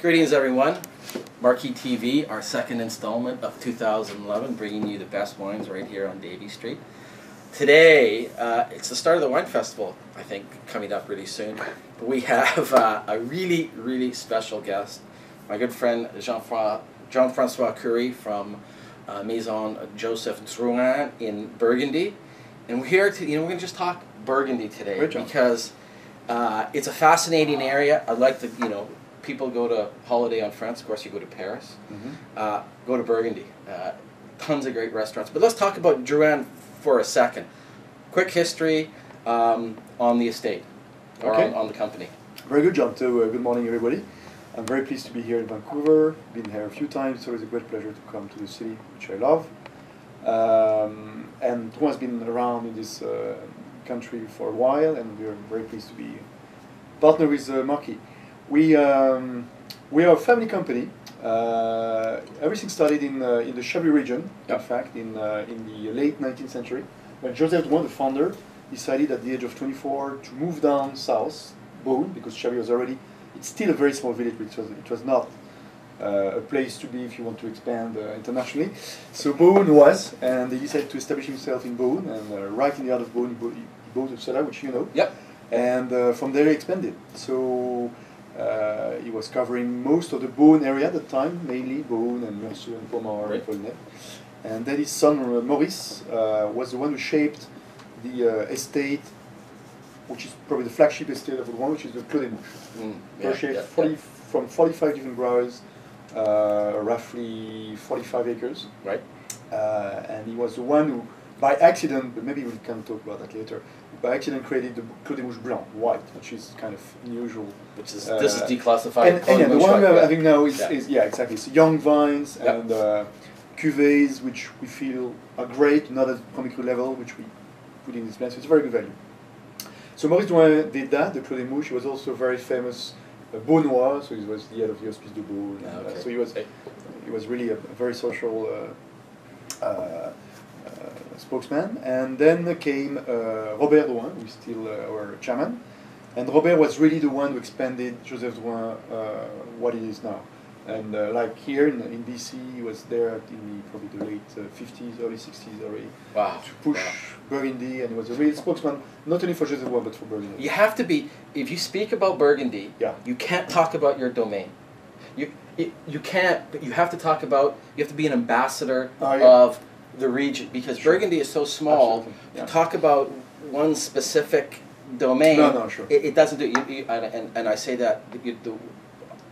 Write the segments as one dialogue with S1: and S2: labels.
S1: Greetings everyone, Marquis TV, our second installment of 2011, bringing you the best wines right here on Davie Street. Today, it's the start of the wine festival, I think, coming up really soon. But we have a really special guest, my good friend Jean-Francois Currie from Maison Joseph Drouhin in Burgundy. And we're here to, we're going to just talk Burgundy today because it's a fascinating area. I'd like to, people go to holiday on France, of course you go to Paris, go to Burgundy, tons of great restaurants. But let's talk about Drouhin for a second. Quick history on the estate, or on the company.
S2: Very good, John. So good morning everybody. I'm very pleased to be here in Vancouver. Been here a few times. It's always a great pleasure to come to the city, which I love. And Drouhin has been around in this country for a while, and we're very pleased to be partner with Marquis. We are a family company. Everything started in the Chablis region, in fact, in the late 19th century, when Joseph Drouhin, the founder, decided at the age of 24 to move down south, Beaune, because Chablis was already, it's still a very small village, but it was not a place to be if you want to expand internationally. So Beaune was, and he decided to establish himself in Beaune, and right in the heart of Beaune, he bought a cellar, which you know.
S1: Yep.
S2: And from there he expanded. So he was covering most of the Beaune area at the time, mainly Beaune and Meursault and Pommard and Volnay. And then his son Maurice was the one who shaped the estate, which is probably the flagship estate of Drouhin, which is the Cote de Beaune. From 45 different growers, roughly 45 acres.
S1: Right.
S2: And he was the one who, by accident, but maybe we can talk about that later, by accident created the Clos des Mouches Blanc, white, which is kind of unusual.
S1: Which is, this is declassified.
S2: And the one we're having now is exactly, it's young vines and cuvées, which we feel are great, not at Premier Cru level, which we put in this blend, so it's very good value. So Maurice Drouhin did that, the Clos des Mouches. He was also very famous Beaunois, so he was the head of the Hospice de Beaune. So he was really a very social spokesman. And then came Robert Drouhin, who is still our chairman. And Robert was really the one who expanded Joseph Drouhin what it is now. And like here in BC, he was there in probably the late 50s, early 60s already.
S1: Wow.
S2: To push Burgundy, and he was a real spokesman, not only for Joseph Drouhin, but for Burgundy.
S1: You have to be, if you speak about Burgundy, you can't talk about your domain. You can't, but you have to talk about, you have to be an ambassador of the region, because Burgundy is so small. To talk about one specific domain, it doesn't do it. And I say that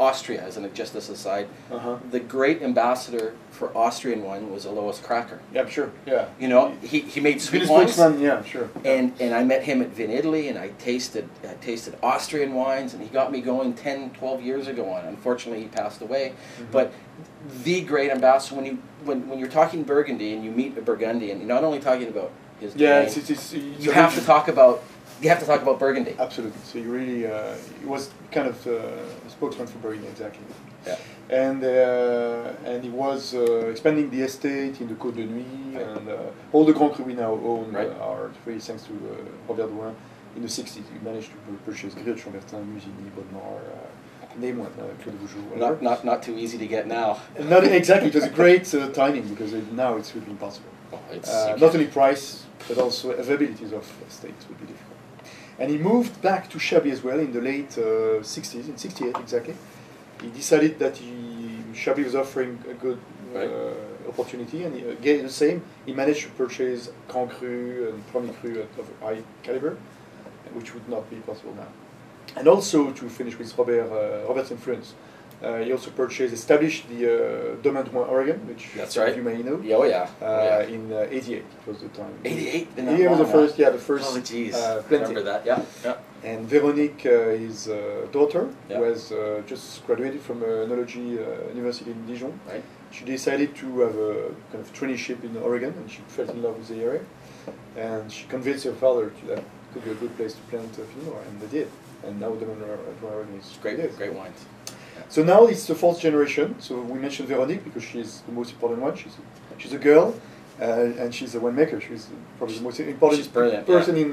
S1: Austria, just as an aside, the great ambassador for Austrian wine was Alois Cracker.
S2: Yeah, sure. Yeah.
S1: He made sweet wines.
S2: Yeah, sure.
S1: And I met him at Vin Italy, and I tasted Austrian wines, and he got me going 10, 12 years ago on. Unfortunately, he passed away. But the great ambassador, when you're talking Burgundy and you meet a Burgundian, you're not only talking about his domain, you have to talk about. You have to talk about Burgundy.
S2: Absolutely. So you really, he was kind of a spokesman for Burgundy, exactly.
S1: Yeah.
S2: And he was expanding the estate in the Côte de Nuit, and all the Grand Cru we now own are really thanks to Robert Drouhin. In the 60s, he managed to purchase Griotte, Chambertin, Musigny, Bodmar, name one, Claude Vougeot.
S1: Not too easy to get now.
S2: Not exactly. It was a great timing, because now it's really impossible. Not only price, but also availabilities of estates would be difficult. And he moved back to Chablis as well in the late 60s, in 68 exactly. He decided that Chablis was offering a good opportunity, and again the same, he managed to purchase Grand Cru and Premier Cru of high caliber, which would not be possible now. And also, to finish with Robert's influence, he also established the Domaine Drouhin, Oregon, which you may know. In '88, it was the time.
S1: '88.
S2: He was the first. Yeah, the first.
S1: Oh, geez. Remember that? Yeah.
S2: And Véronique, his daughter, who has just graduated from Enology University in Dijon.
S1: Right.
S2: She decided to have a kind of traineeship in Oregon, and she fell in love with the area. And she convinced her father that it could be a good place to plant Pinot Noir, and they did. And now Domaine Drouhin Oregon is
S1: great wines.
S2: So now it's the fourth generation. So we mentioned Véronique because she's the most important one. She's a girl, and she's a winemaker. She's probably the most important person in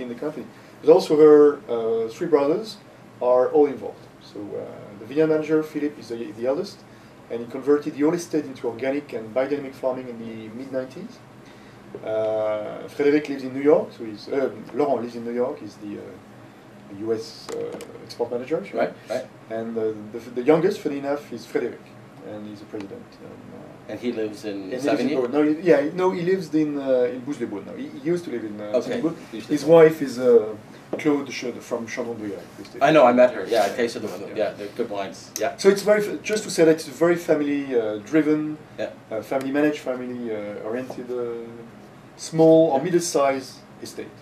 S2: the company. But also her three brothers are all involved. So the vineyard manager, Philip, is the eldest, and he converted the whole estate into organic and biodynamic farming in the mid-90s. Frédéric lives in New York, so Laurent lives in New York, he's the US export manager.
S1: Right, right.
S2: And the youngest, funny enough, is Frédéric, and he's the president.
S1: And he lives in
S2: he
S1: Savigny?
S2: He lives in Bouches-les-Beaunes now. He used to live in Savigny. His wife is Claude from Chandon-Douillet.
S1: I know, I met her. Yeah, I tasted them. Yeah, they're good wines. Yeah.
S2: So it's just to say that it's a very family-driven, family-managed, family-oriented, small or middle-sized estate.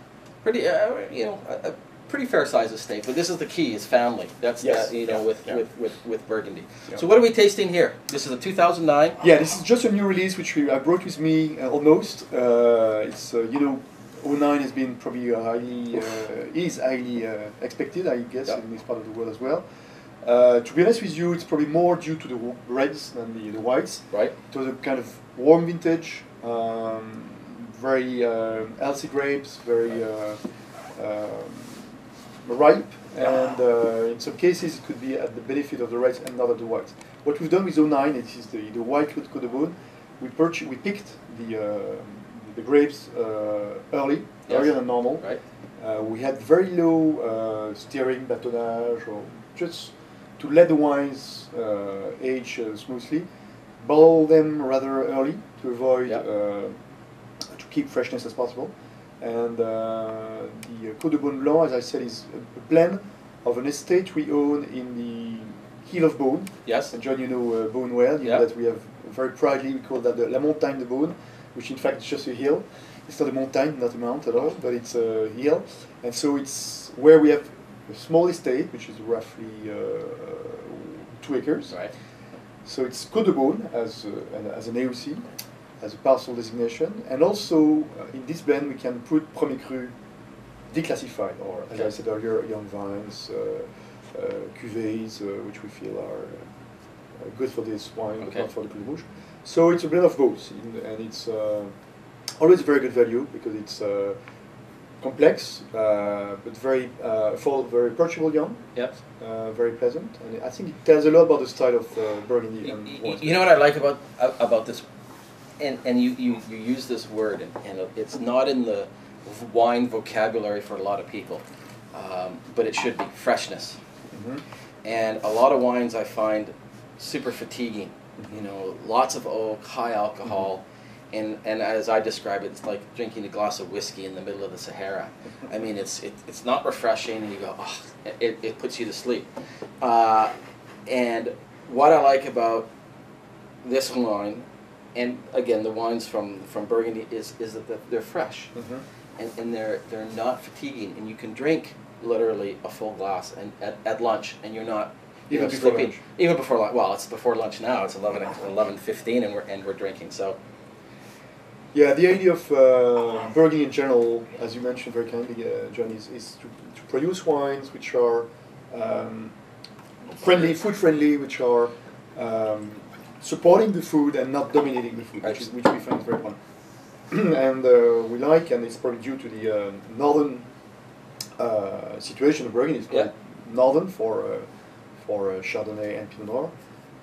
S1: Pretty, a pretty fair-sized estate. But this is the key: is family. That's with Burgundy. Yeah. So what are we tasting here? This is a 2009.
S2: Yeah, this is just a new release which I brought with me almost. It's 09 has been probably highly expected, I guess, in this part of the world as well. To be honest with you, it's probably more due to the reds than the whites.
S1: Right.
S2: It was a kind of warm vintage, very healthy grapes, very ripe, and in some cases it could be at the benefit of the reds and not of the whites. What we've done with 09, it is the white Cote de Beaune. We picked the grapes earlier than normal.
S1: Right.
S2: We had very low steering, batonnage, or just to let the wines age smoothly. Bottle them rather early to avoid to keep freshness as possible. And the Cote de Beaune Blanc, as I said, is a blend of an estate we own in the Hill of Beaune.
S1: Yes.
S2: And John, you know Beaune well. You know that we have very proudly, we call that the La Montagne de Beaune, which in fact is just a hill. It's not a mountain, not a mount at all, but it's a hill. And so it's where we have a small estate, which is roughly 2 acres.
S1: Right.
S2: So it's Cote de Beaune as an AOC, as a parcel designation. And also in this blend we can put Premier Cru declassified, or as I said earlier, young vines, cuvées, which we feel are good for this wine, not for the Clos de Bouche. So it's a blend of both, and it's always very good value because it's complex, but very very approachable young.
S1: Yep.
S2: Very pleasant, and I think it tells a lot about the style of Burgundy.
S1: You know what I like about this, and you use this word, and it's not in the wine vocabulary for a lot of people, but it should be freshness.
S2: Mm-hmm.
S1: And a lot of wines I find super fatiguing. You know, lots of oak, high alcohol, and as I describe it, it's like drinking a glass of whiskey in the middle of the Sahara. I mean, it's not refreshing, and you go, oh, it puts you to sleep. And what I like about this wine, and again the wines from Burgundy, is that they're fresh, and they're not fatiguing, and you can drink literally a full glass and at lunch, and you're not.
S2: Even before lunch.
S1: Even before lunch. Well, it's before lunch now. It's 11:15, and we're drinking. So.
S2: Yeah, the idea of Burgundy in general, as you mentioned very kindly, John, is to produce wines which are food friendly, which are supporting the food and not dominating the food, which we find very important. And we like, and it's probably due to the northern situation of Burgundy. It's quite northern for Chardonnay and Pinot Noir,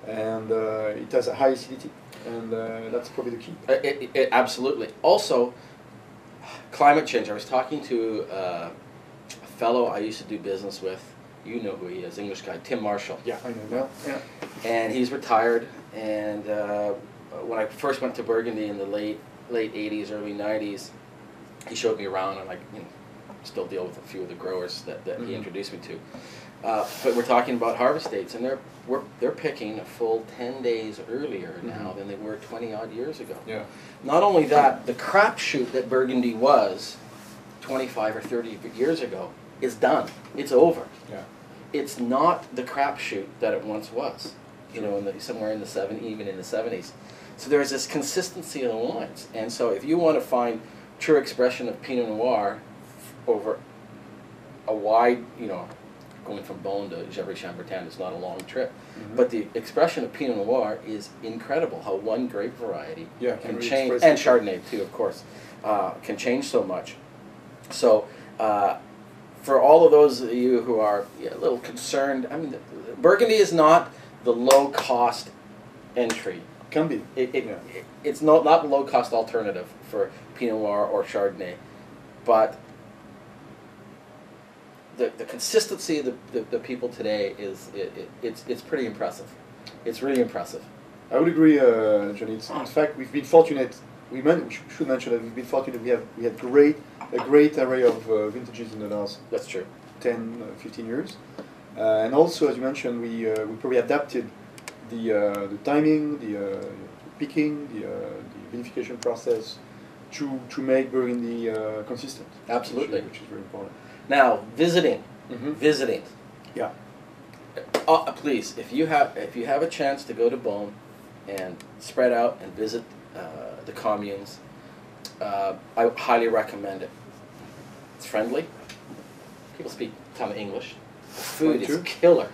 S2: and it has a high acidity, and that's probably the key.
S1: It absolutely. Also, climate change. I was talking to a fellow I used to do business with. You know who he is, English guy, Tim Marshall.
S2: Yeah, I know well. Yeah.
S1: And he's retired, and when I first went to Burgundy in the late 80s, early 90s, he showed me around, and I still deal with a few of the growers that he introduced me to. But we're talking about harvest dates, and they're picking a full 10 days earlier now than they were 20-odd years ago.
S2: Yeah.
S1: Not only that, the crapshoot that Burgundy was 25 or 30 years ago is done. It's over.
S2: Yeah.
S1: It's not the crapshoot that it once was. You know, somewhere in the 70s, even in the 70s. So there's this consistency in the wines, and so if you want to find true expression of Pinot Noir over a wide, going from Beaune to Gevrey-Chambertin is not a long trip, but the expression of Pinot Noir is incredible. How one grape variety can change, and Chardonnay too, of course, can change so much. So for all of those of you who are a little concerned, I mean, Burgundy is not the low-cost entry.
S2: Can be.
S1: It's not low-cost alternative for Pinot Noir or Chardonnay, but the consistency of the people today it's pretty impressive. It's really impressive.
S2: I would agree, John. In fact, we've been fortunate. We should mention that we've been fortunate. We had a great array of vintages in the last.
S1: That's true.
S2: 10, 15 years, and also, as you mentioned, we probably adapted the timing, the picking, the vinification process to make Burgundy consistent.
S1: Absolutely,
S2: which is very important.
S1: Now, visiting.
S2: Yeah.
S1: Please, if you have a chance to go to Beaune and spread out and visit the communes, I highly recommend it. It's friendly. People speak a ton of English. The food is killer.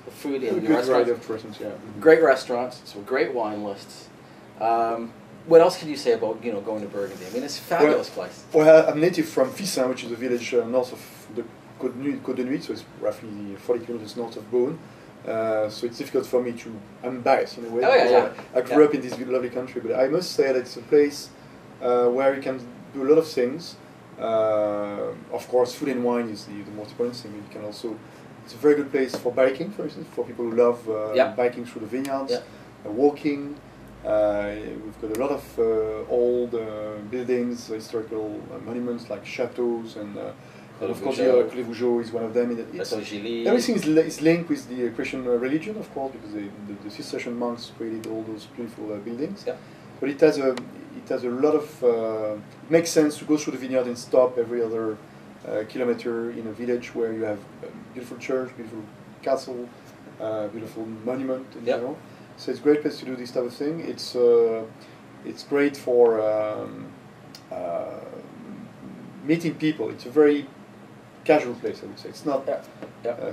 S1: The food in the restaurants. Great restaurants, some great wine lists. What else can you say about going to Burgundy? I mean, it's a fabulous place.
S2: Well, I'm native from Fissin, which is a village north of the Cote de Beaune, so it's roughly 40 kilometers north of Beaune. So it's difficult for me to. I'm biased in a way. I grew up in this lovely country, but I must say that it's a place where you can do a lot of things. Of course, food and wine is the most important thing. You can also. It's a very good place for biking, for instance, for people who love biking through the vineyards, walking. We've got a lot of old buildings, historical monuments like chateaus, and of course, Cote de Beaune is one of them. Everything is linked with the Christian religion, of course, because the Cistercian monks created all those beautiful buildings.
S1: Yeah.
S2: But it has a lot of. It makes sense to go through the vineyard and stop every other kilometer in a village where you have a beautiful church, beautiful castle, beautiful monument in general. So it's a great place to do this type of thing. It's great for meeting people. It's a very casual place, I would say. It's not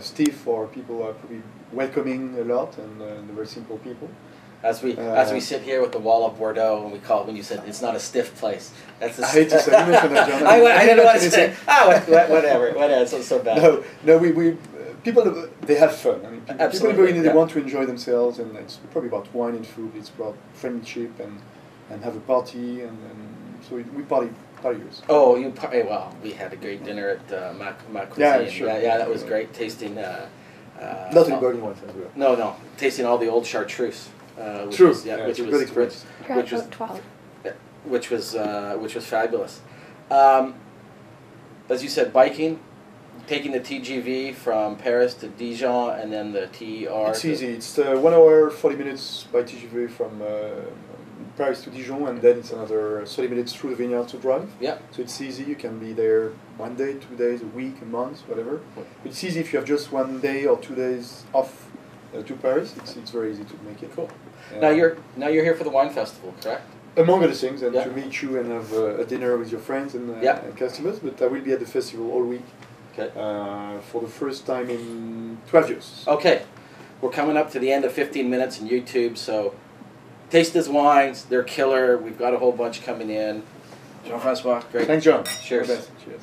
S2: stiff, or people are probably welcoming a lot, and they're very simple people.
S1: As we sit here with the wall of Bordeaux, and when you said it's not a stiff place. That's
S2: I hate to say, you mentioned that, John.
S1: I didn't want to say. Whatever. It's so bad.
S2: No. We people, they have fun. I mean, people in Burgundy, they want to enjoy themselves, and it's probably about wine and food. It's about friendship and have a party, and so we partiers.
S1: Oh, well, we had a great dinner at Marquis. Yeah, that was great. Tasting.
S2: Not in Burgundy ones as well.
S1: No, tasting all the old chartreuse.
S2: Which was
S1: fabulous. As you said, biking, taking the TGV from Paris to Dijon, and then the TER.
S2: It's easy. It's 1 hour 40 minutes by TGV from Paris to Dijon, and then it's another 30 minutes through the vineyard to drive.
S1: Yeah.
S2: So it's easy. You can be there 1 day, 2 days, a week, a month, whatever. But it's easy if you have just 1 day or 2 days off to Paris. It's very easy to make it.
S1: Cool. Now you're here for the wine festival, correct?
S2: Among other things, and to meet you and have a dinner with your friends and customers. But I will be at the festival all week.
S1: Okay.
S2: For the first time in 12 years.
S1: Okay. We're coming up to the end of 15 minutes on YouTube, so taste his wines. They're killer. We've got a whole bunch coming in. Jean-Francois, great.
S2: Thanks, John.
S1: Cheers.
S2: Cheers.